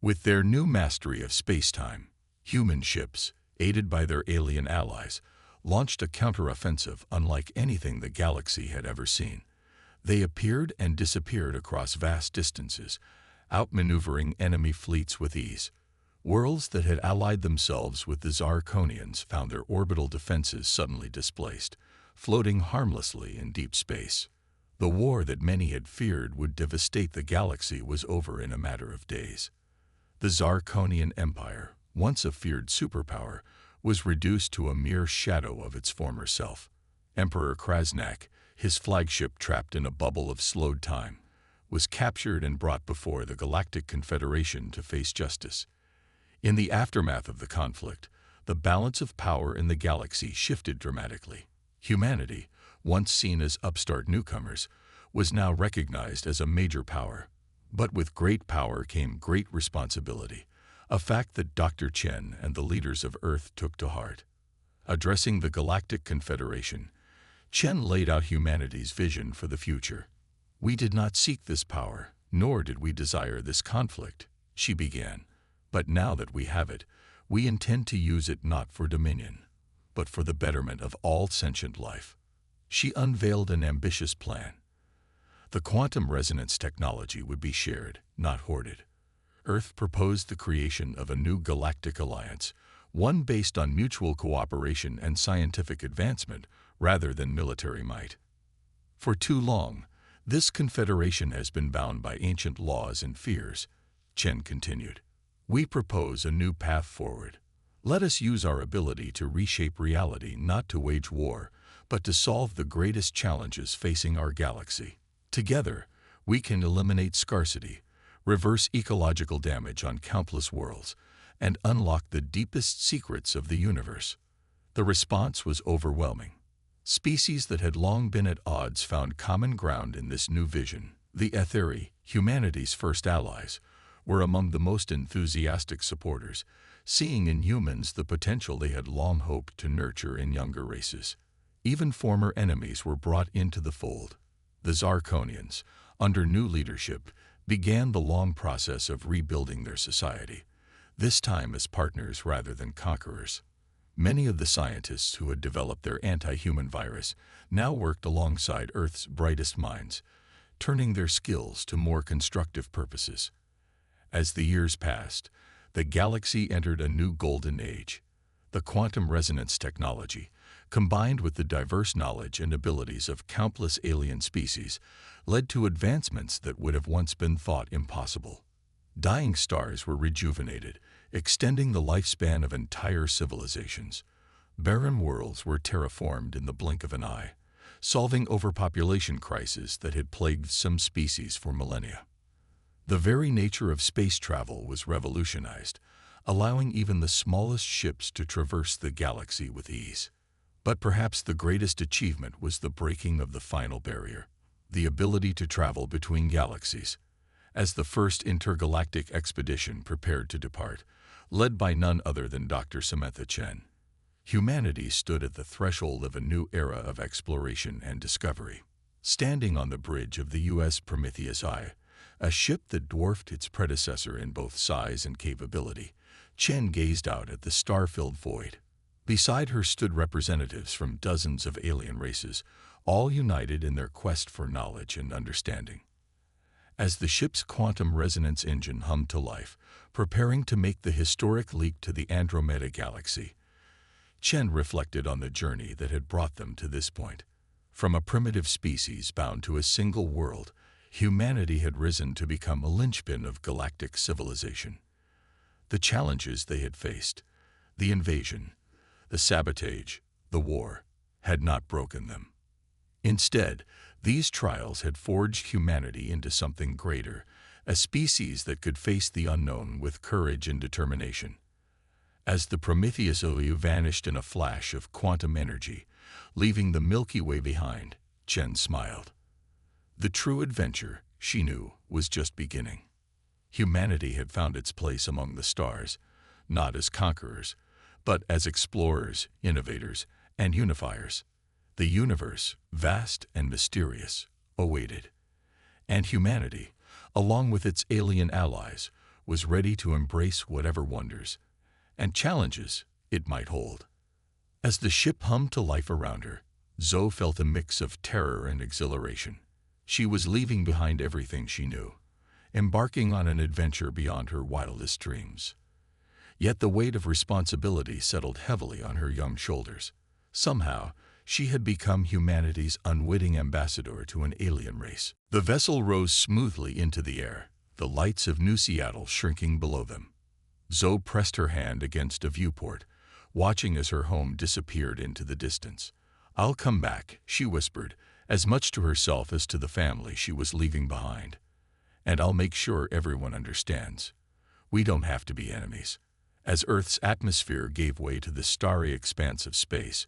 With their new mastery of space-time, human ships, aided by their alien allies, launched a counteroffensive unlike anything the galaxy had ever seen. They appeared and disappeared across vast distances, outmaneuvering enemy fleets with ease. Worlds that had allied themselves with the Zarkonians found their orbital defenses suddenly displaced, floating harmlessly in deep space. The war that many had feared would devastate the galaxy was over in a matter of days. The Zarkonian Empire, once a feared superpower, was reduced to a mere shadow of its former self. Emperor Krasnak, his flagship trapped in a bubble of slowed time, was captured and brought before the Galactic Confederation to face justice. In the aftermath of the conflict, the balance of power in the galaxy shifted dramatically. Humanity, once seen as upstart newcomers, was now recognized as a major power. But with great power came great responsibility, a fact that Dr. Chen and the leaders of Earth took to heart. Addressing the Galactic Confederation, Chen laid out humanity's vision for the future. "We did not seek this power, nor did we desire this conflict," she began. "But now that we have it, we intend to use it not for dominion, but for the betterment of all sentient life." She unveiled an ambitious plan. The quantum resonance technology would be shared, not hoarded. Earth proposed the creation of a new galactic alliance, one based on mutual cooperation and scientific advancement rather than military might. "For too long, this confederation has been bound by ancient laws and fears," Chen continued. "We propose a new path forward. Let us use our ability to reshape reality not to wage war, but to solve the greatest challenges facing our galaxy. Together, we can eliminate scarcity, reverse ecological damage on countless worlds, and unlock the deepest secrets of the universe." The response was overwhelming. Species that had long been at odds found common ground in this new vision. The Etheri, humanity's first allies, were among the most enthusiastic supporters, seeing in humans the potential they had long hoped to nurture in younger races. Even former enemies were brought into the fold. The Zarkonians, under new leadership, began the long process of rebuilding their society, this time as partners rather than conquerors. Many of the scientists who had developed their anti-human virus now worked alongside Earth's brightest minds, turning their skills to more constructive purposes. As the years passed, the galaxy entered a new golden age. The quantum resonance technology, combined with the diverse knowledge and abilities of countless alien species, led to advancements that would have once been thought impossible. Dying stars were rejuvenated, extending the lifespan of entire civilizations. Barren worlds were terraformed in the blink of an eye, solving overpopulation crises that had plagued some species for millennia. The very nature of space travel was revolutionized, allowing even the smallest ships to traverse the galaxy with ease. But perhaps the greatest achievement was the breaking of the final barrier, the ability to travel between galaxies. As the first intergalactic expedition prepared to depart, led by none other than Dr. Samantha Chen, humanity stood at the threshold of a new era of exploration and discovery. Standing on the bridge of the U.S. Prometheus I, a ship that dwarfed its predecessor in both size and capability, Chen gazed out at the star-filled void. Beside her stood representatives from dozens of alien races, all united in their quest for knowledge and understanding. As the ship's quantum resonance engine hummed to life, preparing to make the historic leap to the Andromeda Galaxy, Chen reflected on the journey that had brought them to this point. From a primitive species bound to a single world, humanity had risen to become a linchpin of galactic civilization. The challenges they had faced, the invasion, the sabotage, the war, had not broken them. Instead, these trials had forged humanity into something greater, a species that could face the unknown with courage and determination. As the Prometheus OU vanished in a flash of quantum energy, leaving the Milky Way behind, Chen smiled. The true adventure, she knew, was just beginning. Humanity had found its place among the stars, not as conquerors, but as explorers, innovators, and unifiers. The universe, vast and mysterious, awaited. And humanity, along with its alien allies, was ready to embrace whatever wonders and challenges it might hold. As the ship hummed to life around her, Zoe felt a mix of terror and exhilaration. She was leaving behind everything she knew, embarking on an adventure beyond her wildest dreams. Yet the weight of responsibility settled heavily on her young shoulders. Somehow, she had become humanity's unwitting ambassador to an alien race. The vessel rose smoothly into the air, the lights of New Seattle shrinking below them. Zoe pressed her hand against a viewport, watching as her home disappeared into the distance. "I'll come back," she whispered, as much to herself as to the family she was leaving behind. "And I'll make sure everyone understands. We don't have to be enemies." As Earth's atmosphere gave way to the starry expanse of space,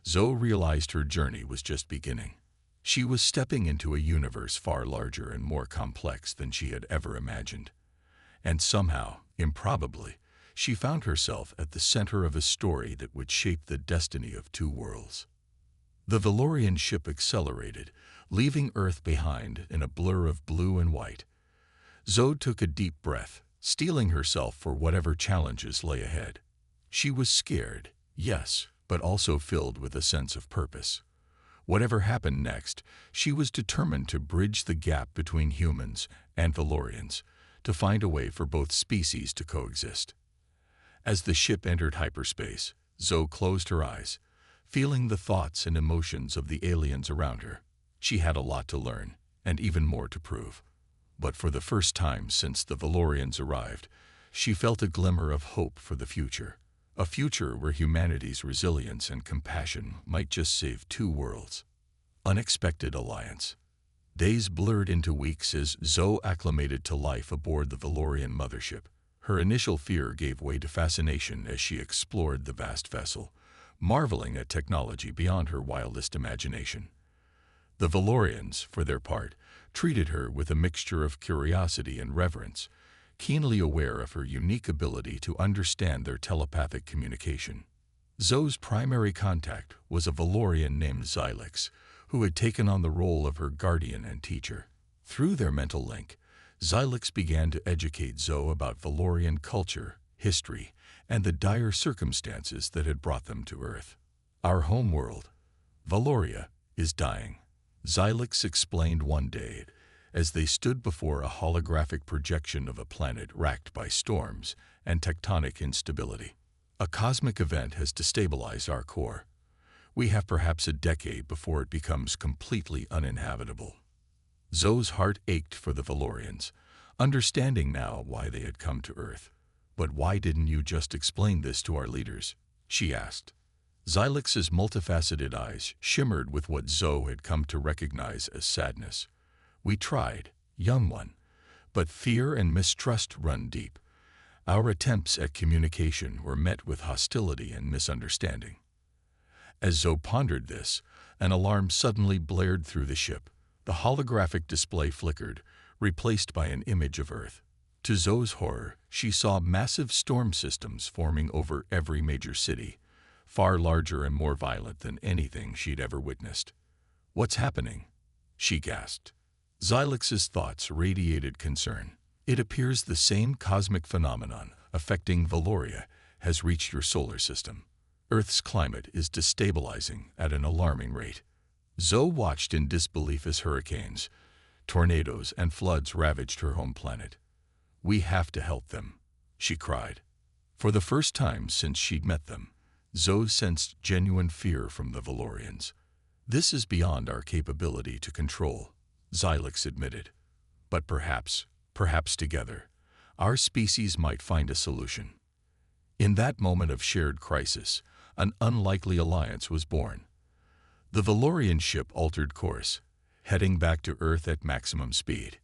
Zoe realized her journey was just beginning. She was stepping into a universe far larger and more complex than she had ever imagined. And somehow, improbably, she found herself at the center of a story that would shape the destiny of two worlds. The Valorian ship accelerated, leaving Earth behind in a blur of blue and white. Zoe took a deep breath, steeling herself for whatever challenges lay ahead. She was scared, yes, but also filled with a sense of purpose. Whatever happened next, she was determined to bridge the gap between humans and Valorians, to find a way for both species to coexist. As the ship entered hyperspace, Zoe closed her eyes, feeling the thoughts and emotions of the aliens around her. She had a lot to learn, and even more to prove. But for the first time since the Valorians arrived, she felt a glimmer of hope for the future. A future where humanity's resilience and compassion might just save two worlds. Unexpected alliance. Days blurred into weeks as Zoe acclimated to life aboard the Valorian mothership. Her initial fear gave way to fascination as she explored the vast vessel, marveling at technology beyond her wildest imagination. The Valorians, for their part, treated her with a mixture of curiosity and reverence, keenly aware of her unique ability to understand their telepathic communication. Zoe's primary contact was a Valorian named Xylix, who had taken on the role of her guardian and teacher. Through their mental link, Xylix began to educate Zoe about Valorian culture, history, and the dire circumstances that had brought them to Earth. "Our homeworld, Valoria, is dying," Xylix explained one day as they stood before a holographic projection of a planet racked by storms and tectonic instability. "A cosmic event has destabilized our core. We have perhaps a decade before it becomes completely uninhabitable." Zoe's heart ached for the Valorians, understanding now why they had come to Earth. "But why didn't you just explain this to our leaders?" she asked. Xylix's multifaceted eyes shimmered with what Zoe had come to recognize as sadness. "We tried, young one, but fear and mistrust run deep. Our attempts at communication were met with hostility and misunderstanding." As Zoe pondered this, an alarm suddenly blared through the ship. The holographic display flickered, replaced by an image of Earth. To Zoe's horror, she saw massive storm systems forming over every major city, far larger and more violent than anything she'd ever witnessed. "What's happening?" she gasped. Xylix's thoughts radiated concern. "It appears the same cosmic phenomenon affecting Valoria has reached your solar system. Earth's climate is destabilizing at an alarming rate." Zoe watched in disbelief as hurricanes, tornadoes, and floods ravaged her home planet. "We have to help them," she cried. For the first time since she'd met them, Zoe sensed genuine fear from the Valorians. "This is beyond our capability to control," Xylix admitted. "But perhaps together, our species might find a solution." In that moment of shared crisis, an unlikely alliance was born. The Valorian ship altered course, heading back to Earth at maximum speed.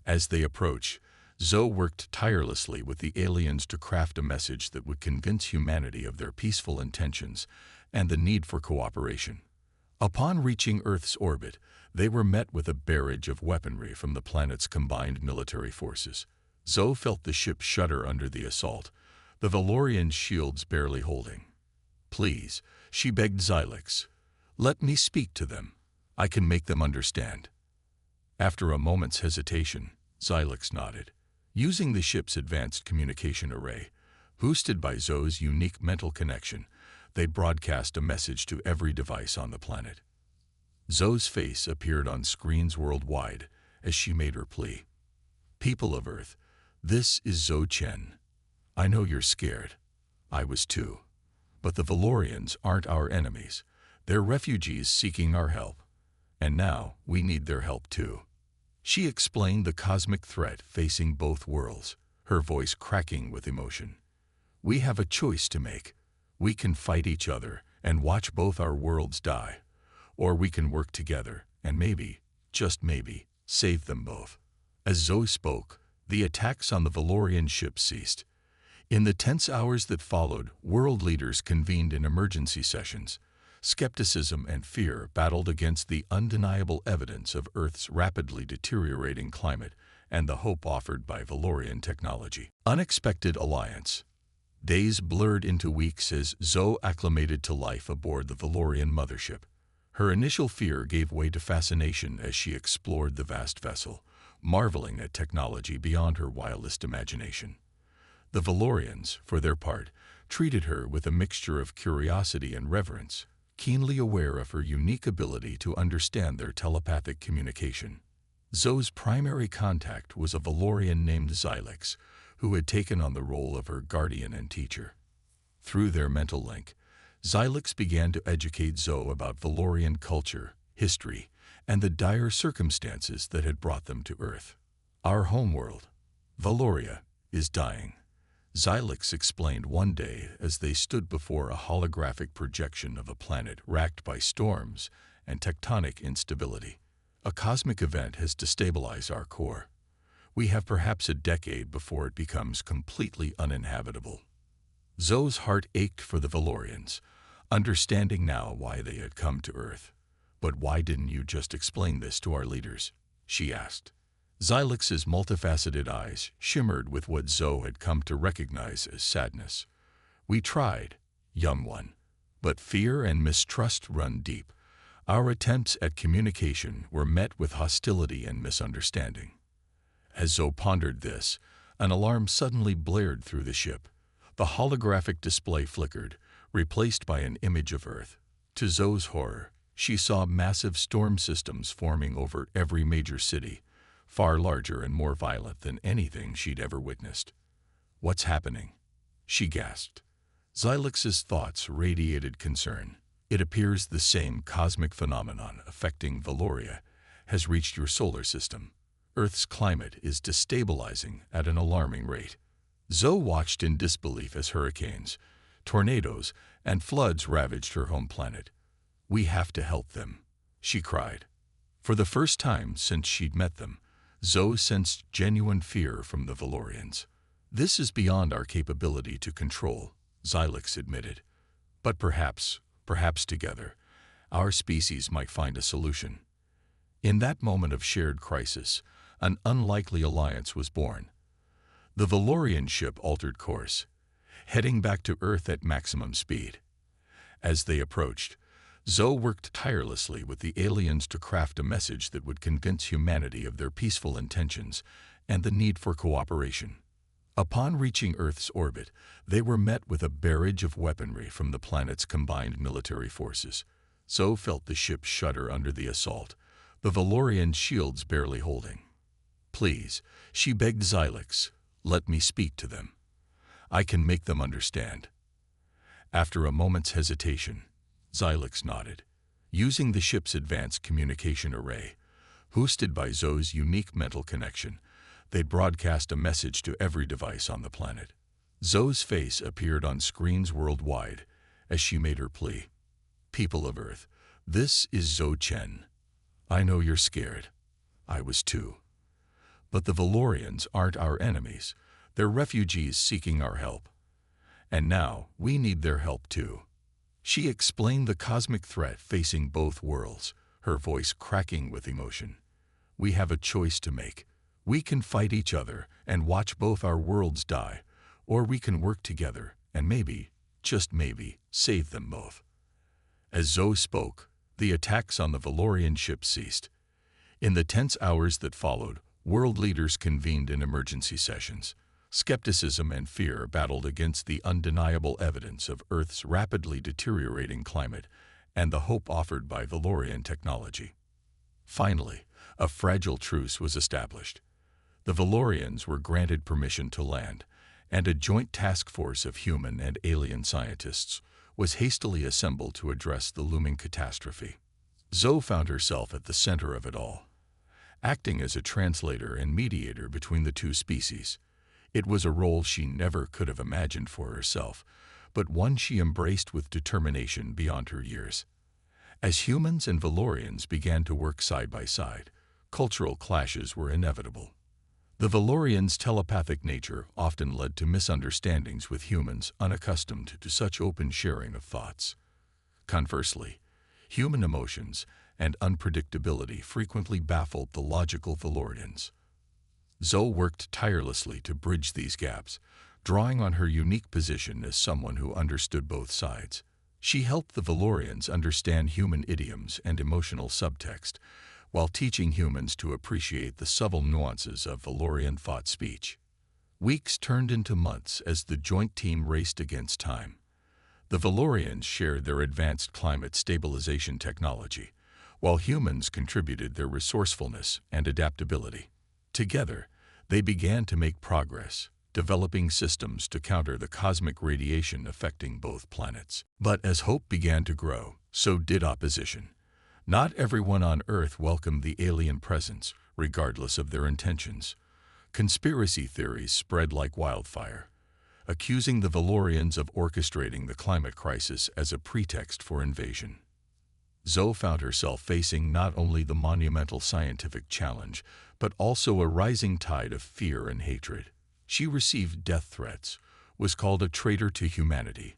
As they approached, Zoe worked tirelessly with the aliens to craft a message that would convince humanity of their peaceful intentions and the need for cooperation. Upon reaching Earth's orbit, they were met with a barrage of weaponry from the planet's combined military forces. Zoe felt the ship shudder under the assault, the Valorian shields barely holding. "Please," she begged Xylix, "let me speak to them. I can make them understand." After a moment's hesitation, Xylix nodded. Using the ship's advanced communication array, boosted by Zoe's unique mental connection, they broadcast a message to every device on the planet. Zoe's face appeared on screens worldwide as she made her plea. People of Earth, this is Zoe Chen. I know you're scared. I was too. But the Valorians aren't our enemies. They're refugees seeking our help. And now we need their help too. She explained the cosmic threat facing both worlds, her voice cracking with emotion. We have a choice to make. We can fight each other and watch both our worlds die. Or we can work together and maybe, just maybe, save them both. As Zoe spoke, the attacks on the Valorian ship ceased. In the tense hours that followed, world leaders convened in emergency sessions. Skepticism and fear battled against the undeniable evidence of Earth's rapidly deteriorating climate and the hope offered by Valorian technology. Unexpected alliance. Days blurred into weeks as Zoe acclimated to life aboard the Valorian mothership. Her initial fear gave way to fascination as she explored the vast vessel, marveling at technology beyond her wildest imagination. The Valorians, for their part, treated her with a mixture of curiosity and reverence, keenly aware of her unique ability to understand their telepathic communication. Zoe's primary contact was a Valorian named Xylex, who had taken on the role of her guardian and teacher. Through their mental link, Xylex began to educate Zoe about Valorian culture, history, and the dire circumstances that had brought them to Earth. Our homeworld, Valoria, is dying, Xylex explained one day as they stood before a holographic projection of a planet racked by storms and tectonic instability. A cosmic event has destabilized our core. We have perhaps a decade before it becomes completely uninhabitable. Zoe's heart ached for the Valorians, understanding now why they had come to Earth. But why didn't you just explain this to our leaders? She asked. Xylex's multifaceted eyes shimmered with what Zoe had come to recognize as sadness. We tried, young one, but fear and mistrust run deep. Our attempts at communication were met with hostility and misunderstanding. As Zoe pondered this, an alarm suddenly blared through the ship. The holographic display flickered, replaced by an image of Earth. To Zoe's horror, she saw massive storm systems forming over every major city, far larger and more violent than anything she'd ever witnessed. What's happening? She gasped. Xylex's thoughts radiated concern. It appears the same cosmic phenomenon affecting Valoria has reached your solar system. Earth's climate is destabilizing at an alarming rate. Zoe watched in disbelief as hurricanes, tornadoes, and floods ravaged her home planet. We have to help them, she cried. For the first time since she'd met them, Zoe sensed genuine fear from the Valorians. This is beyond our capability to control, Xylex admitted. But perhaps together, our species might find a solution. In that moment of shared crisis, an unlikely alliance was born. The Valorian ship altered course, heading back to Earth at maximum speed. As they approached, Zoe worked tirelessly with the aliens to craft a message that would convince humanity of their peaceful intentions and the need for cooperation. Upon reaching Earth's orbit, they were met with a barrage of weaponry from the planet's combined military forces. Zoe felt the ship shudder under the assault, the Valorian shields barely holding. Please, she begged Xylex, let me speak to them. I can make them understand. After a moment's hesitation, Xylex nodded. Using the ship's advanced communication array, boosted by Zoe's unique mental connection, they'd broadcast a message to every device on the planet. Zoe's face appeared on screens worldwide as she made her plea. People of Earth, this is Zoe Chen. I know you're scared. I was too. But the Valorians aren't our enemies. They're refugees seeking our help. And now we need their help too. She explained the cosmic threat facing both worlds, her voice cracking with emotion. We have a choice to make. We can fight each other and watch both our worlds die, or we can work together and maybe, just maybe, save them both. As Zoe spoke, the attacks on the Valorian ship ceased. In the tense hours that followed, World leaders convened in emergency sessions. Skepticism and fear battled against the undeniable evidence of Earth's rapidly deteriorating climate and the hope offered by Valorian technology. Finally, a fragile truce was established. The Valorians were granted permission to land, and a joint task force of human and alien scientists was hastily assembled to address the looming catastrophe. Zoe found herself at the center of it all, acting as a translator and mediator between the two species. It was a role she never could have imagined for herself, but one she embraced with determination beyond her years. As humans and Valorians began to work side by side, cultural clashes were inevitable. The Valorians' telepathic nature often led to misunderstandings with humans unaccustomed to such open sharing of thoughts. Conversely, human emotions and unpredictability frequently baffled the logical Valorians. Zoe worked tirelessly to bridge these gaps, drawing on her unique position as someone who understood both sides. She helped the Valorians understand human idioms and emotional subtext, while teaching humans to appreciate the subtle nuances of Valorian thought speech. Weeks turned into months as the joint team raced against time. The Valorians shared their advanced climate stabilization technology, while humans contributed their resourcefulness and adaptability. Together, they began to make progress, developing systems to counter the cosmic radiation affecting both planets. But as hope began to grow, so did opposition. Not everyone on Earth welcomed the alien presence, regardless of their intentions. Conspiracy theories spread like wildfire, accusing the Valorians of orchestrating the climate crisis as a pretext for invasion. Zoe found herself facing not only the monumental scientific challenge, but also a rising tide of fear and hatred. She received death threats, was called a traitor to humanity,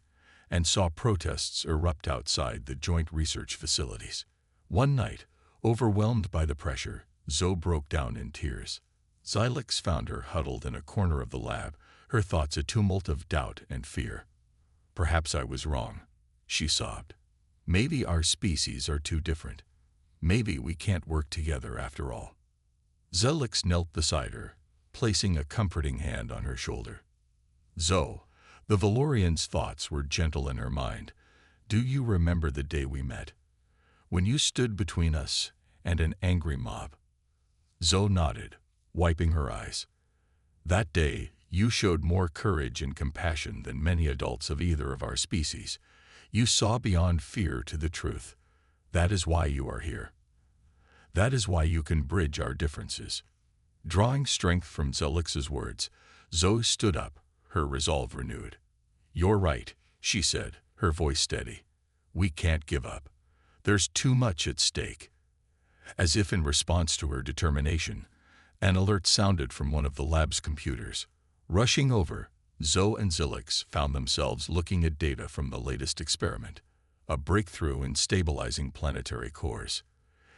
and saw protests erupt outside the joint research facilities. One night, overwhelmed by the pressure, Zoe broke down in tears. Xylix found her huddled in a corner of the lab, her thoughts a tumult of doubt and fear. "Perhaps I was wrong," she sobbed. "Maybe our species are too different. Maybe we can't work together after all." Xylix knelt beside her, placing a comforting hand on her shoulder. "Zoe," the Valorian's thoughts were gentle in her mind, "do you remember the day we met? When you stood between us and an angry mob?" Zoe nodded, wiping her eyes. "That day, you showed more courage and compassion than many adults of either of our species. You saw beyond fear to the truth. That is why you are here. That is why you can bridge our differences." Drawing strength from Xylix's words, Zoe stood up, her resolve renewed. "You're right," she said, her voice steady. "We can't give up. There's too much at stake." As if in response to her determination, an alert sounded from one of the lab's computers. Rushing over, Zoe and Xylix found themselves looking at data from the latest experiment, a breakthrough in stabilizing planetary cores.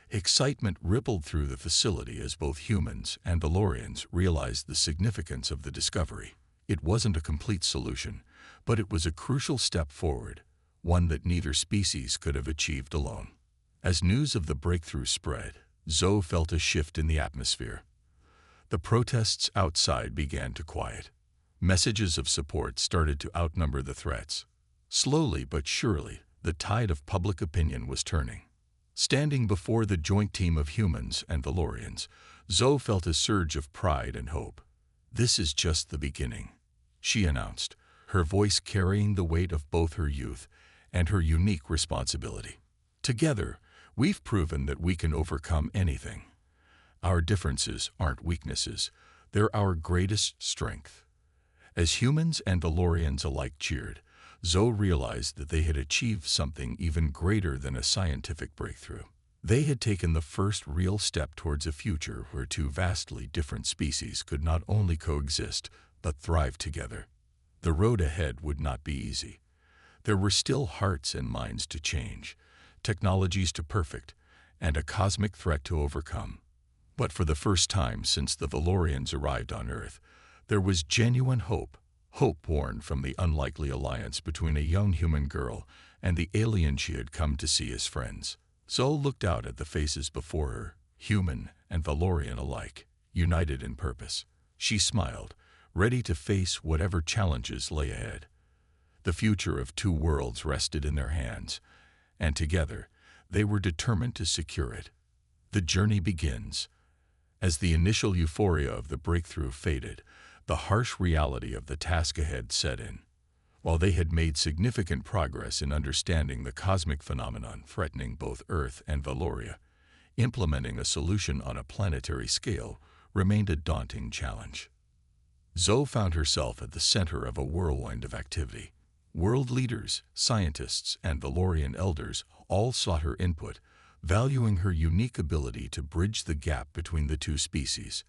Excitement rippled through the facility as both humans and Valorians realized the significance of the discovery. It wasn't a complete solution, but it was a crucial step forward, one that neither species could have achieved alone. As news of the breakthrough spread, Zoe felt a shift in the atmosphere. The protests outside began to quiet. Messages of support started to outnumber the threats. Slowly but surely, the tide of public opinion was turning. Standing before the joint team of humans and Valorians, Zoe felt a surge of pride and hope. "This is just the beginning," she announced, her voice carrying the weight of both her youth and her unique responsibility. "Together, we've proven that we can overcome anything. Our differences aren't weaknesses, they're our greatest strength." As humans and Valorians alike cheered, Zoe realized that they had achieved something even greater than a scientific breakthrough. They had taken the first real step towards a future where two vastly different species could not only coexist, but thrive together. The road ahead would not be easy. There were still hearts and minds to change, technologies to perfect, and a cosmic threat to overcome. But for the first time since the Valorians arrived on Earth, there was genuine hope born from the unlikely alliance between a young human girl and the alien she had come to see as friends. Zoe looked out at the faces before her, human and Valorian alike. united in purpose. She smiled, ready to face whatever challenges lay ahead. The future of two worlds rested in their hands, and together they were determined to secure it. The journey begins. As the initial euphoria of the breakthrough faded, the harsh reality of the task ahead set in. While they had made significant progress in understanding the cosmic phenomenon threatening both Earth and Valoria, implementing a solution on a planetary scale remained a daunting challenge. Zoe found herself at the center of a whirlwind of activity. World leaders, scientists, and Valorian elders all sought her input, valuing her unique ability to bridge the gap between the two species.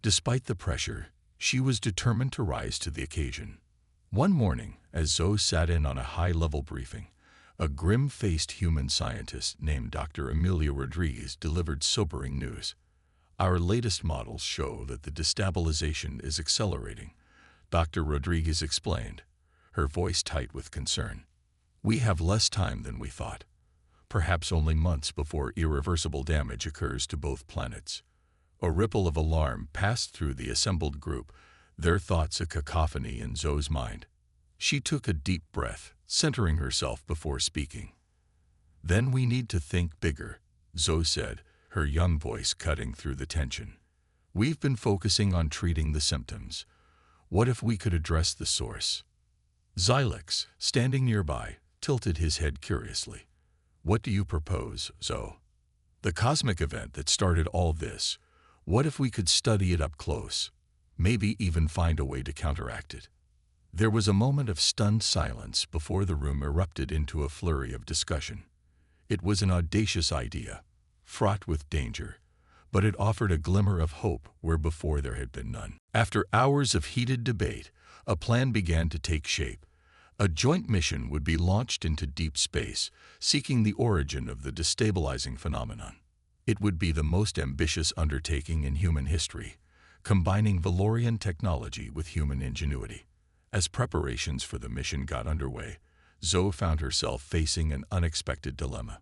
Despite the pressure, she was determined to rise to the occasion. One morning, as Zoe sat in on a high-level briefing, a grim-faced human scientist named Dr. Emilia Rodriguez delivered sobering news. "Our latest models show that the destabilization is accelerating," Dr. Rodriguez explained, her voice tight with concern. "We have less time than we thought, perhaps only months before irreversible damage occurs to both planets." A ripple of alarm passed through the assembled group, their thoughts a cacophony in Zoe's mind. She took a deep breath, centering herself before speaking. "Then we need to think bigger," Zoe said, her young voice cutting through the tension. "We've been focusing on treating the symptoms. What if we could address the source?" Xylix, standing nearby, tilted his head curiously. "What do you propose, Zoe?" "The cosmic event that started all this. What if we could study it up close? Maybe even find a way to counteract it?" There was a moment of stunned silence before the room erupted into a flurry of discussion. It was an audacious idea, fraught with danger, but it offered a glimmer of hope where before there had been none. After hours of heated debate, a plan began to take shape. A joint mission would be launched into deep space, seeking the origin of the destabilizing phenomenon. It would be the most ambitious undertaking in human history, combining Valorian technology with human ingenuity. As preparations for the mission got underway, Zoe found herself facing an unexpected dilemma.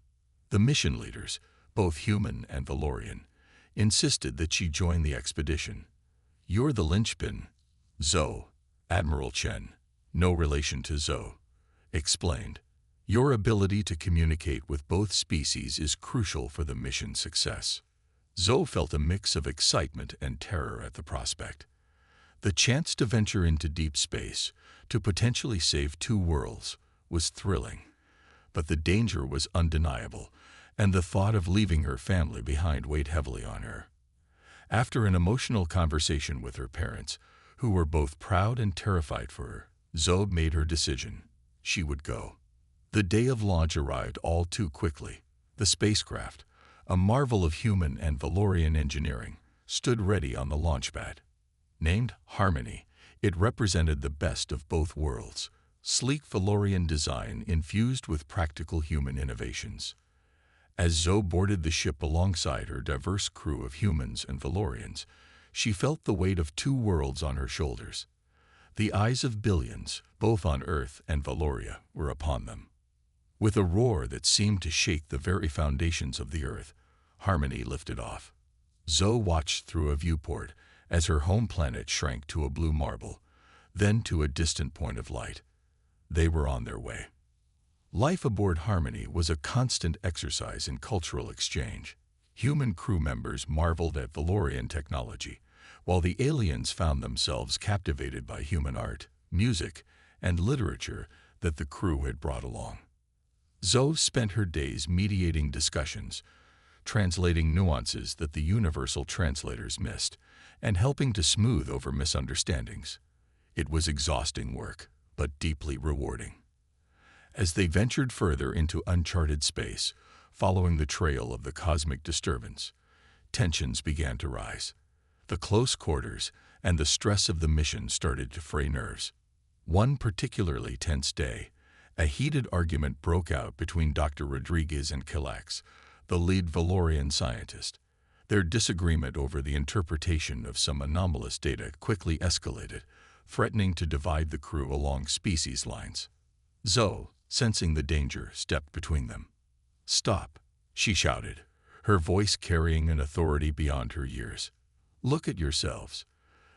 The mission leaders, both human and Valorian, insisted that she join the expedition. "You're the linchpin, Zoe," Admiral Chen, no relation to Zoe, explained. "Your ability to communicate with both species is crucial for the mission's success." Zoe felt a mix of excitement and terror at the prospect. The chance to venture into deep space, to potentially save two worlds, was thrilling. But the danger was undeniable, and the thought of leaving her family behind weighed heavily on her. After an emotional conversation with her parents, who were both proud and terrified for her, Zoe made her decision. She would go. The day of launch arrived all too quickly. The spacecraft, a marvel of human and Valorian engineering, stood ready on the launch pad. Named Harmony, it represented the best of both worlds, sleek Valorian design infused with practical human innovations. As Zoe boarded the ship alongside her diverse crew of humans and Valorians, she felt the weight of two worlds on her shoulders. The eyes of billions, both on Earth and Valoria, were upon them. With a roar that seemed to shake the very foundations of the Earth, Harmony lifted off. Zoe watched through a viewport as her home planet shrank to a blue marble, then to a distant point of light. They were on their way. Life aboard Harmony was a constant exercise in cultural exchange. Human crew members marveled at Valorian technology, while the aliens found themselves captivated by human art, music, and literature that the crew had brought along. Zoe spent her days mediating discussions, translating nuances that the universal translators missed, and helping to smooth over misunderstandings. It was exhausting work, but deeply rewarding. As they ventured further into uncharted space, following the trail of the cosmic disturbance, tensions began to rise. The close quarters and the stress of the mission started to fray nerves. One particularly tense day, a heated argument broke out between Dr. Rodriguez and Galactic, the lead Valorian scientist. Their disagreement over the interpretation of some anomalous data quickly escalated, threatening to divide the crew along species lines. Zoe, sensing the danger, stepped between them. "Stop," she shouted, her voice carrying an authority beyond her years. Look at yourselves.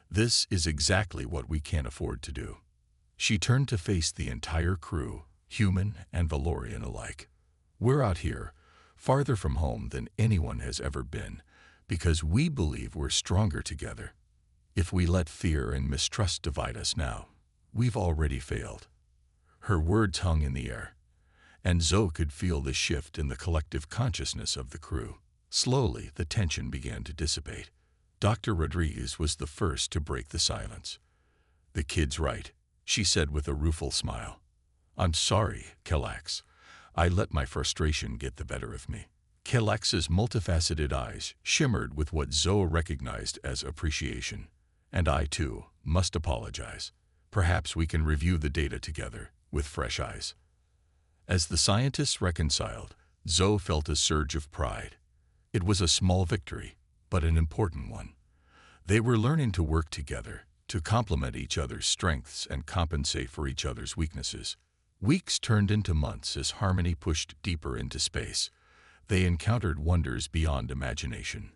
This is exactly what we can't afford to do." She turned to face the entire crew, human and Valorian alike. "We're out here, farther from home than anyone has ever been, because we believe we're stronger together. If we let fear and mistrust divide us now, we've already failed." Her words hung in the air, and Zoe could feel the shift in the collective consciousness of the crew. Slowly, the tension began to dissipate. Dr. Rodriguez was the first to break the silence. "The kid's right," she said with a rueful smile. "I'm sorry, Calax. I let my frustration get the better of me." Calax's multifaceted eyes shimmered with what Zoe recognized as appreciation. "And I, too, must apologize. Perhaps we can review the data together, with fresh eyes." As the scientists reconciled, Zoe felt a surge of pride. It was a small victory, but an important one. They were learning to work together, to complement each other's strengths and compensate for each other's weaknesses. Weeks turned into months as Harmony pushed deeper into space. They encountered wonders beyond imagination.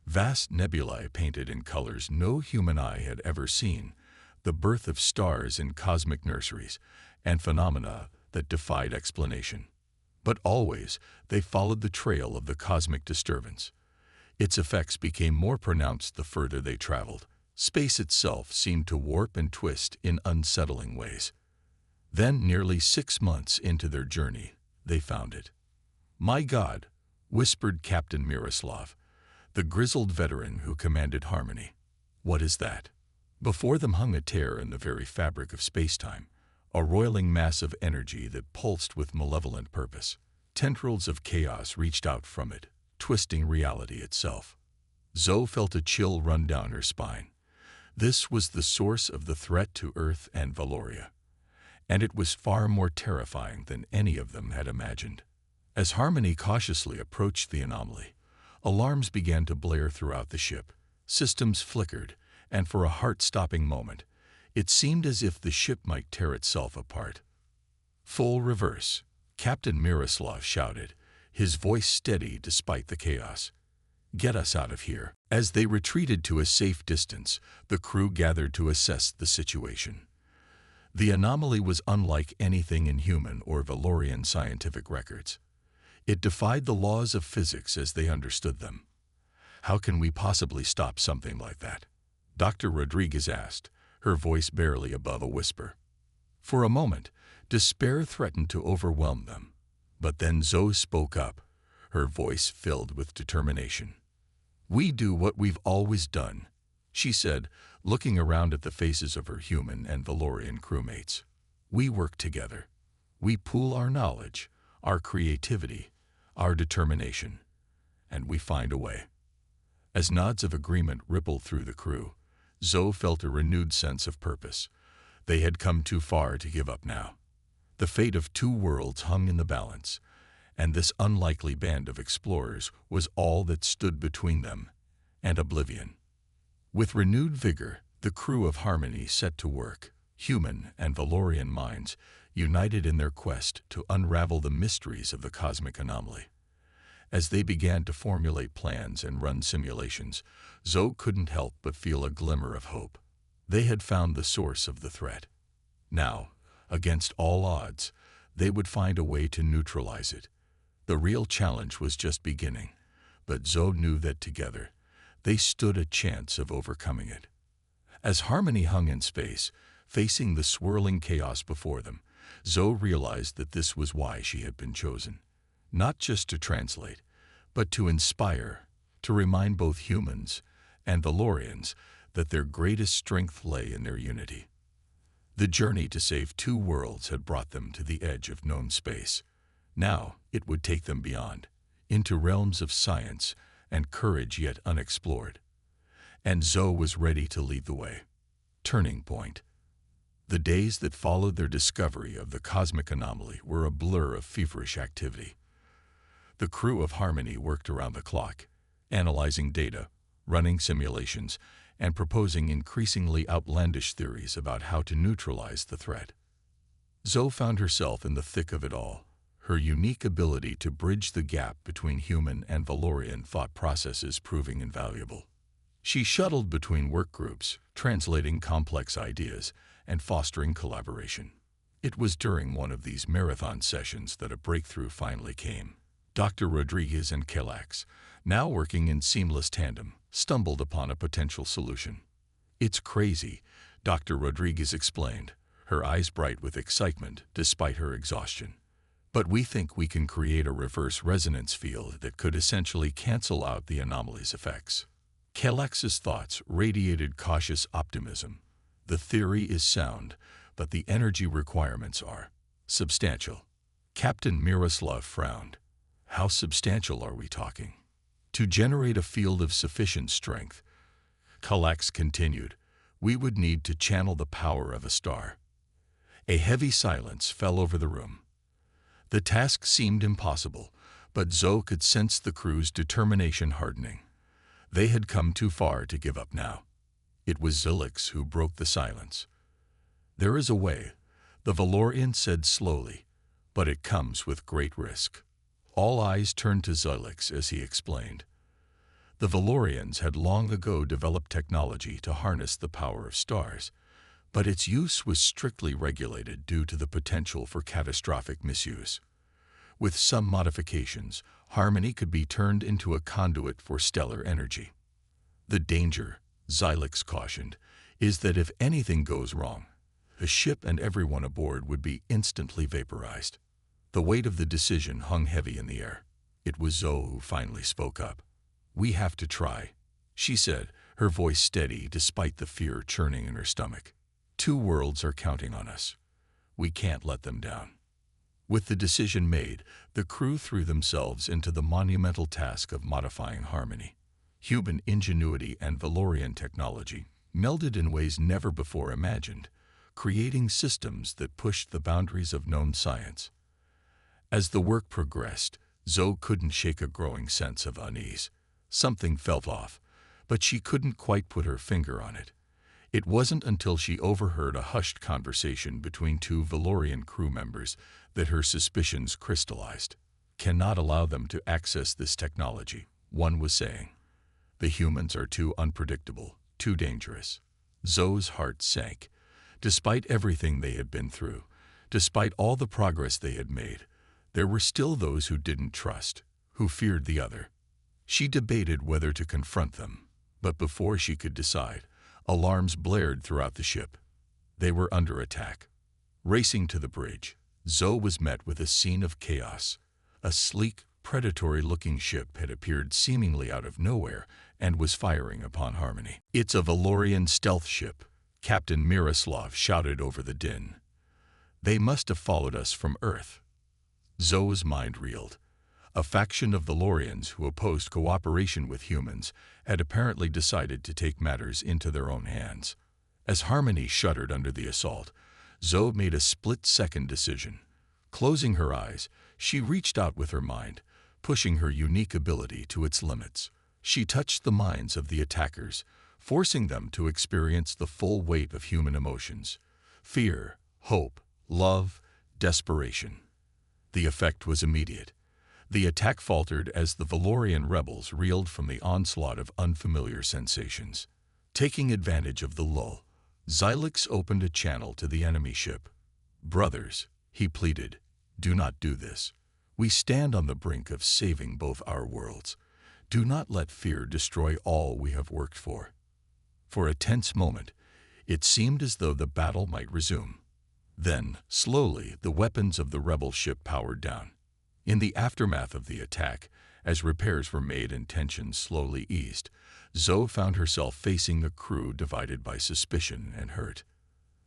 Vast nebulae painted in colors no human eye had ever seen, the birth of stars in cosmic nurseries, and phenomena that defied explanation. But always, they followed the trail of the cosmic disturbance. Its effects became more pronounced the further they traveled. Space itself seemed to warp and twist in unsettling ways. Then, nearly 6 months into their journey, they found it. "My God," whispered Captain Miroslav, the grizzled veteran who commanded Harmony. "What is that?" Before them hung a tear in the very fabric of spacetime, a roiling mass of energy that pulsed with malevolent purpose. Tendrils of chaos reached out from it, twisting reality itself. Zoe felt a chill run down her spine. This was the source of the threat to Earth and Valoria, and it was far more terrifying than any of them had imagined. As Harmony cautiously approached the anomaly, alarms began to blare throughout the ship. Systems flickered, and for a heart-stopping moment, it seemed as if the ship might tear itself apart. "Full reverse," Captain Miroslav shouted, his voice steady despite the chaos. "Get us out of here." As they retreated to a safe distance, the crew gathered to assess the situation. The anomaly was unlike anything in human or Valorian scientific records. It defied the laws of physics as they understood them. "How can we possibly stop something like that?" Dr. Rodriguez asked, her voice barely above a whisper. For a moment, despair threatened to overwhelm them. But then Zoe spoke up, her voice filled with determination. "We do what we've always done," she said, looking around at the faces of her human and Valorian crewmates. "We work together. We pool our knowledge, our creativity, our determination, and we find a way." As nods of agreement rippled through the crew, Zoe felt a renewed sense of purpose. They had come too far to give up now. The fate of 2 worlds hung in the balance, and this unlikely band of explorers was all that stood between them and oblivion. With renewed vigor, the crew of Harmony set to work, human and Valorian minds united in their quest to unravel the mysteries of the cosmic anomaly. As they began to formulate plans and run simulations, Zoe couldn't help but feel a glimmer of hope. They had found the source of the threat. Now, against all odds, they would find a way to neutralize it. The real challenge was just beginning, but Zoe knew that together, they stood a chance of overcoming it. As Harmony hung in space, facing the swirling chaos before them, Zoe realized that this was why she had been chosen. Not just to translate, but to inspire, to remind both humans and Valorians that their greatest strength lay in their unity. The journey to save 2 worlds had brought them to the edge of known space. Now it would take them beyond, into realms of science and courage yet unexplored. And Zoe was ready to lead the way. Turning point. The days that followed their discovery of the cosmic anomaly were a blur of feverish activity. The crew of Harmony worked around the clock, analyzing data, running simulations, and proposing increasingly outlandish theories about how to neutralize the threat. Zoe found herself in the thick of it all, her unique ability to bridge the gap between human and Valorian thought processes proving invaluable. She shuttled between work groups, translating complex ideas and fostering collaboration. It was during one of these marathon sessions that a breakthrough finally came. Dr. Rodriguez and Calax, now working in seamless tandem, stumbled upon a potential solution. "It's crazy," Dr. Rodriguez explained, her eyes bright with excitement despite her exhaustion. "But we think we can create a reverse resonance field that could essentially cancel out the anomaly's effects." Calax's thoughts radiated cautious optimism. "The theory is sound, but the energy requirements are substantial." Captain Miroslav frowned. "How substantial are we talking?" "To generate a field of sufficient strength," Calax continued, "we would need to channel the power of a star." A heavy silence fell over the room. The task seemed impossible, but Zoe could sense the crew's determination hardening. They had come too far to give up now. It was Zilix who broke the silence. "There is a way," the Valorian said slowly, "but it comes with great risk." All eyes turned to Zilix as he explained. The Valorians had long ago developed technology to harness the power of stars, but its use was strictly regulated due to the potential for catastrophic misuse. With some modifications, Harmony could be turned into a conduit for stellar energy. "The danger," Zilix cautioned, "is that if anything goes wrong, the ship and everyone aboard would be instantly vaporized." The weight of the decision hung heavy in the air. It was Zoe who finally spoke up. "We have to try," she said, her voice steady despite the fear churning in her stomach. "Two worlds are counting on us. We can't let them down." With the decision made, the crew threw themselves into the monumental task of modifying Harmony. Human ingenuity and Valorian technology melded in ways never before imagined, creating systems that pushed the boundaries of known science. As the work progressed, Zoe couldn't shake a growing sense of unease. Something felt off, but she couldn't quite put her finger on it. It wasn't until she overheard a hushed conversation between two Valorian crew members that her suspicions crystallized. "Cannot allow them to access this technology," one was saying. "The humans are too unpredictable, too dangerous." Zoe's heart sank. Despite everything they had been through, despite all the progress they had made, there were still those who didn't trust, who feared the other. She debated whether to confront them, but before she could decide, alarms blared throughout the ship. They were under attack. Racing to the bridge, Zoe was met with a scene of chaos. A sleek, predatory-looking ship had appeared seemingly out of nowhere and was firing upon Harmony. "It's a Valorian stealth ship," Captain Miroslav shouted over the din. "They must have followed us from Earth." Zoe's mind reeled. A faction of Valorians who opposed cooperation with humans had apparently decided to take matters into their own hands. As Harmony shuddered under the assault, Zoe made a split-second decision. Closing her eyes, she reached out with her mind, pushing her unique ability to its limits. She touched the minds of the attackers, forcing them to experience the full weight of human emotions: fear, hope, love, desperation. The effect was immediate. The attack faltered as the Valorian rebels reeled from the onslaught of unfamiliar sensations. Taking advantage of the lull, Zilix opened a channel to the enemy ship. "Brothers," he pleaded, "do not do this. We stand on the brink of saving both our worlds. Do not let fear destroy all we have worked for." For a tense moment, it seemed as though the battle might resume. Then, slowly, the weapons of the rebel ship powered down. In the aftermath of the attack, as repairs were made and tensions slowly eased, Zoe found herself facing a crew divided by suspicion and hurt.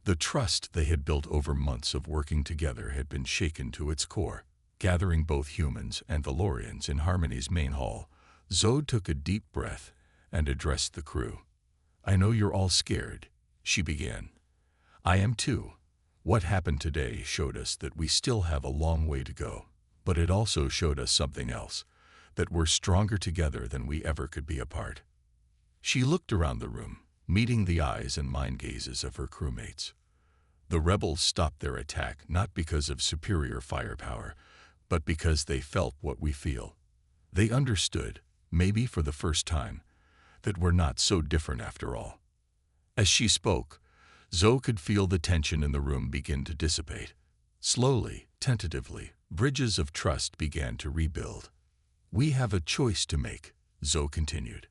The trust they had built over months of working together had been shaken to its core. Gathering both humans and Valorians in Harmony's main hall, Zoe took a deep breath and addressed the crew. "I know you're all scared," she began. "I am too. What happened today showed us that we still have a long way to go. But it also showed us something else, that we're stronger together than we ever could be apart." She looked around the room, meeting the eyes and mind gazes of her crewmates. The rebels stopped their attack not because of superior firepower, but because they felt what we feel. They understood, maybe for the first time, that we're not so different after all. As she spoke, Zoe could feel the tension in the room begin to dissipate. Slowly, tentatively, bridges of trust began to rebuild. "We have a choice to make," Zoe continued.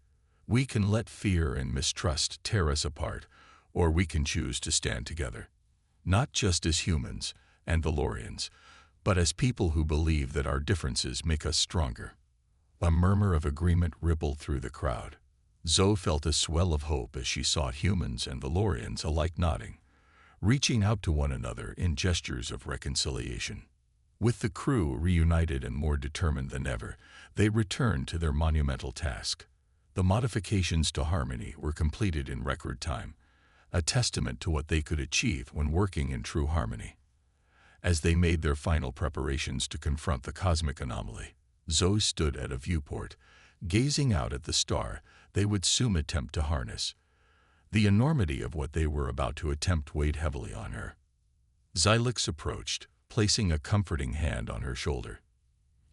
"We can let fear and mistrust tear us apart, or we can choose to stand together. Not just as humans and Valorians, but as people who believe that our differences make us stronger." A murmur of agreement rippled through the crowd. Zoe felt a swell of hope as she saw humans and Valorians alike nodding, reaching out to one another in gestures of reconciliation. With the crew reunited and more determined than ever, they returned to their monumental task. The modifications to Harmony were completed in record time, a testament to what they could achieve when working in true harmony. As they made their final preparations to confront the cosmic anomaly, Zoe stood at a viewport, gazing out at the star they would soon attempt to harness. The enormity of what they were about to attempt weighed heavily on her. Xylix approached, placing a comforting hand on her shoulder.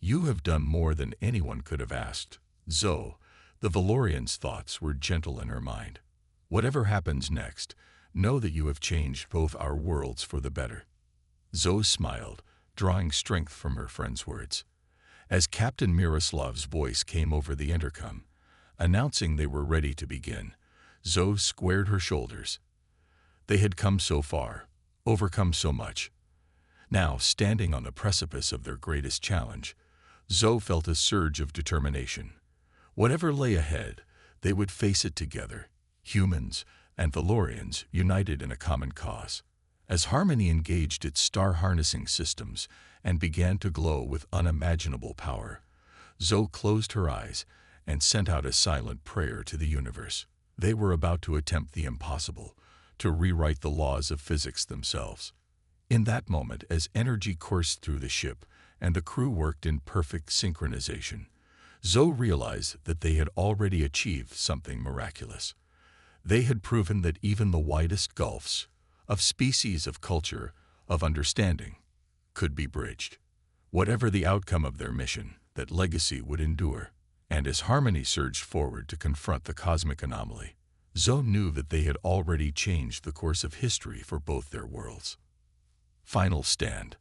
"You have done more than anyone could have asked, Zoe." The Valorian's thoughts were gentle in her mind. "Whatever happens next, know that you have changed both our worlds for the better." Zoe smiled, drawing strength from her friend's words. As Captain Miroslav's voice came over the intercom, announcing they were ready to begin, Zoe squared her shoulders. They had come so far, overcome so much. Now, standing on the precipice of their greatest challenge, Zoe felt a surge of determination. Whatever lay ahead, they would face it together, humans and Valorians united in a common cause. As Harmony engaged its star-harnessing systems and began to glow with unimaginable power, Zoe closed her eyes and sent out a silent prayer to the universe. They were about to attempt the impossible, to rewrite the laws of physics themselves. In that moment, as energy coursed through the ship and the crew worked in perfect synchronization, Zoe realized that they had already achieved something miraculous. They had proven that even the widest gulfs of species, of culture, of understanding, could be bridged. Whatever the outcome of their mission, that legacy would endure. And as Harmony surged forward to confront the cosmic anomaly, Zoe knew that they had already changed the course of history for both their worlds. Final stand.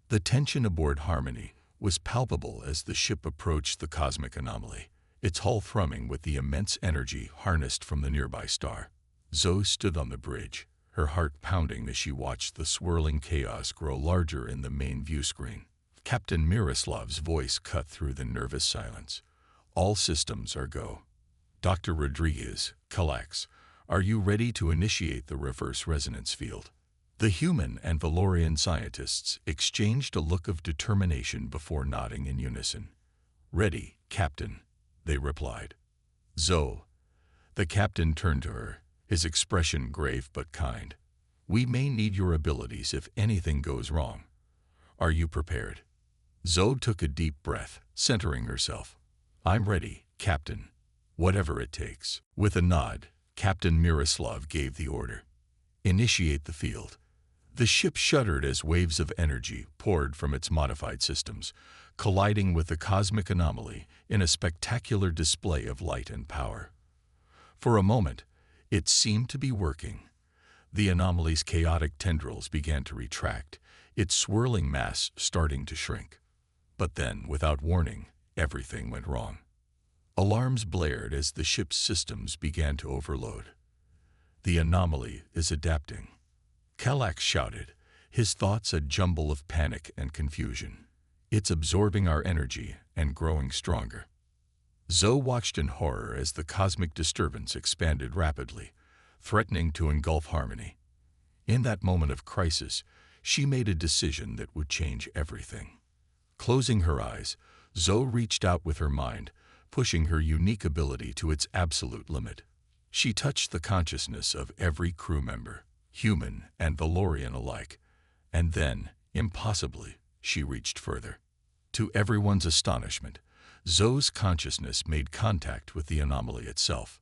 The tension aboard Harmony was palpable as the ship approached the cosmic anomaly, its hull thrumming with the immense energy harnessed from the nearby star. Zoe stood on the bridge, her heart pounding as she watched the swirling chaos grow larger in the main view screen. Captain Miroslav's voice cut through the nervous silence. "All systems are go. Dr. Rodriguez, Calax, are you ready to initiate the reverse resonance field?" The human and Valorian scientists exchanged a look of determination before nodding in unison. "Ready, Captain," they replied. "Zoe." The captain turned to her, his expression grave but kind. "We may need your abilities if anything goes wrong. Are you prepared?" Zoe took a deep breath, centering herself. "I'm ready, Captain. Whatever it takes." With a nod, Captain Miroslav gave the order. "Initiate the field." The ship shuddered as waves of energy poured from its modified systems, colliding with the cosmic anomaly in a spectacular display of light and power. For a moment, it seemed to be working. The anomaly's chaotic tendrils began to retract, its swirling mass starting to shrink. But then, without warning, everything went wrong. Alarms blared as the ship's systems began to overload. "The anomaly is adapting," Calax shouted, his thoughts a jumble of panic and confusion. "It's absorbing our energy and growing stronger." Zoe watched in horror as the cosmic disturbance expanded rapidly, threatening to engulf Harmony. In that moment of crisis, she made a decision that would change everything. Closing her eyes, Zoe reached out with her mind, pushing her unique ability to its absolute limit. She touched the consciousness of every crew member, human and Valorian alike, and then, impossibly, she reached further. To everyone's astonishment, Zoe's consciousness made contact with the anomaly itself.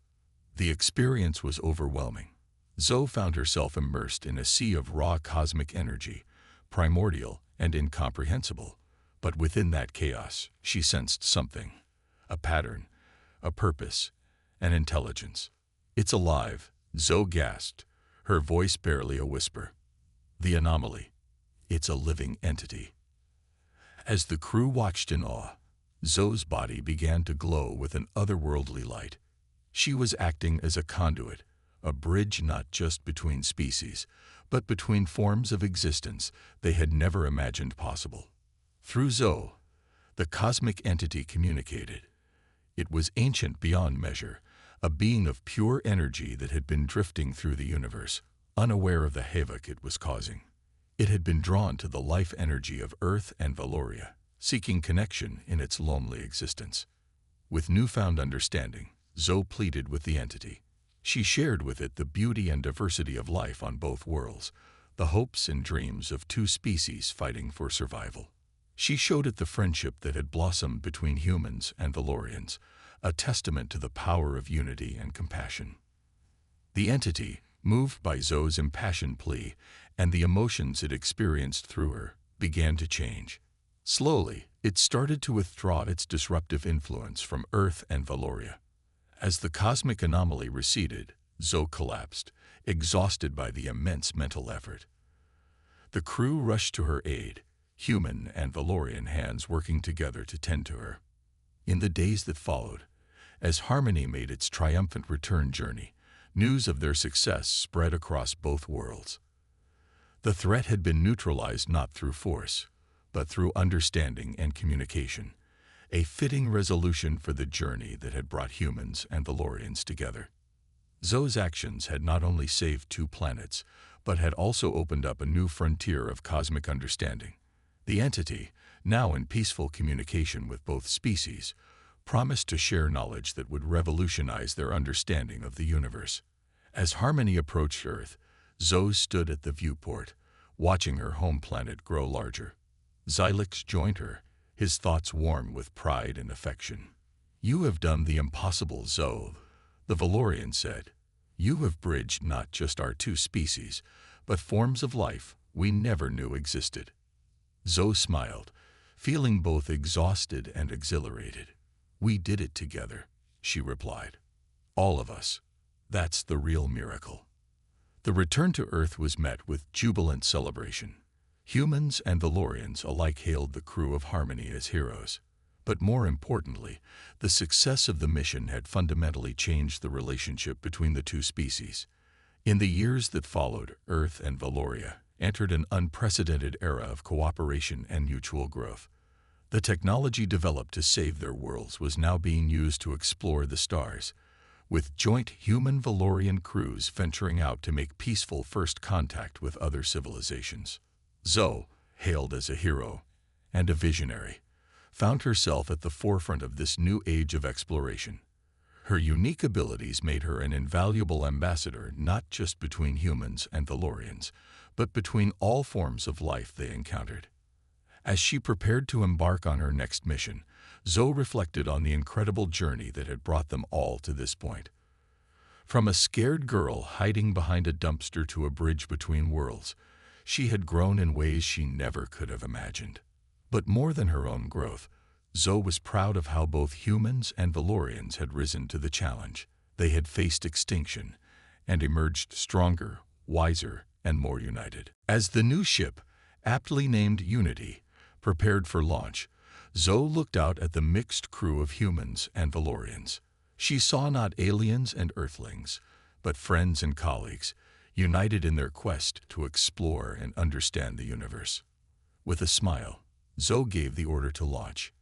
The experience was overwhelming. Zoe found herself immersed in a sea of raw cosmic energy, primordial and incomprehensible. But within that chaos, she sensed something, a pattern, a purpose, An intelligence. It's alive, Zoe gasped, her voice barely a whisper. The anomaly. It's a living entity. As the crew watched in awe, Zoe's body began to glow with an otherworldly light. She was acting as a conduit, a bridge not just between species, but between forms of existence they had never imagined possible. Through Zoe, the cosmic entity communicated. It was ancient beyond measure, a being of pure energy that had been drifting through the universe, unaware of the havoc it was causing. It had been drawn to the life energy of Earth and Valoria, seeking connection in its lonely existence. With newfound understanding, Zoe pleaded with the entity. She shared with it the beauty and diversity of life on both worlds, the hopes and dreams of two species fighting for survival. She showed it the friendship that had blossomed between humans and Valorians, a testament to the power of unity and compassion. The entity, moved by Zoe's impassioned plea and the emotions it experienced through her, began to change. Slowly, it started to withdraw its disruptive influence from Earth and Valoria. As the cosmic anomaly receded, Zoe collapsed, exhausted by the immense mental effort. The crew rushed to her aid, human and Valorian hands working together to tend to her. In the days that followed, as Harmony made its triumphant return journey, news of their success spread across both worlds. The threat had been neutralized not through force, but through understanding and communication, a fitting resolution for the journey that had brought humans and Valorians together. Zoe's actions had not only saved two planets, but had also opened up a new frontier of cosmic understanding. The entity, now in peaceful communication with both species, promised to share knowledge that would revolutionize their understanding of the universe. As Harmony approached Earth, Zoe stood at the viewport, watching her home planet grow larger. Xylix joined her, his thoughts warm with pride and affection. "You have done the impossible, Zoe," the Valorian said. "You have bridged not just our two species, but forms of life we never knew existed." Zoe smiled, feeling both exhausted and exhilarated. "We did it together," she replied. "All of us. That's the real miracle." The return to Earth was met with jubilant celebration. Humans and Valorians alike hailed the crew of Harmony as heroes. But more importantly, the success of the mission had fundamentally changed the relationship between the two species. In the years that followed, Earth and Valoria entered an unprecedented era of cooperation and mutual growth. The technology developed to save their worlds was now being used to explore the stars, with joint human-Valorian crews venturing out to make peaceful first contact with other civilizations. Zoe, hailed as a hero and a visionary, found herself at the forefront of this new age of exploration. Her unique abilities made her an invaluable ambassador not just between humans and Valorians, but between all forms of life they encountered. As she prepared to embark on her next mission, Zoe reflected on the incredible journey that had brought them all to this point. From a scared girl hiding behind a dumpster to a bridge between worlds, she had grown in ways she never could have imagined. But more than her own growth, Zoe was proud of how both humans and Valorians had risen to the challenge. They had faced extinction and emerged stronger, wiser, and more united. As the new ship, aptly named Unity, prepared for launch, Zoe looked out at the mixed crew of humans and Valorians. She saw not aliens and Earthlings, but friends and colleagues, united in their quest to explore and understand the universe. With a smile, Zoe gave the order to launch.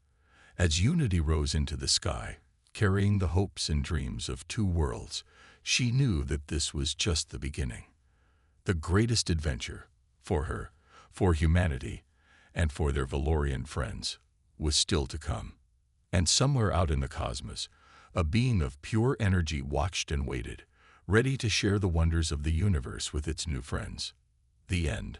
As Unity rose into the sky, carrying the hopes and dreams of two worlds, she knew that this was just the beginning. The greatest adventure, for her, for humanity, and for their Valorian friends, was still to come. And somewhere out in the cosmos, a being of pure energy watched and waited, ready to share the wonders of the universe with its new friends. The end.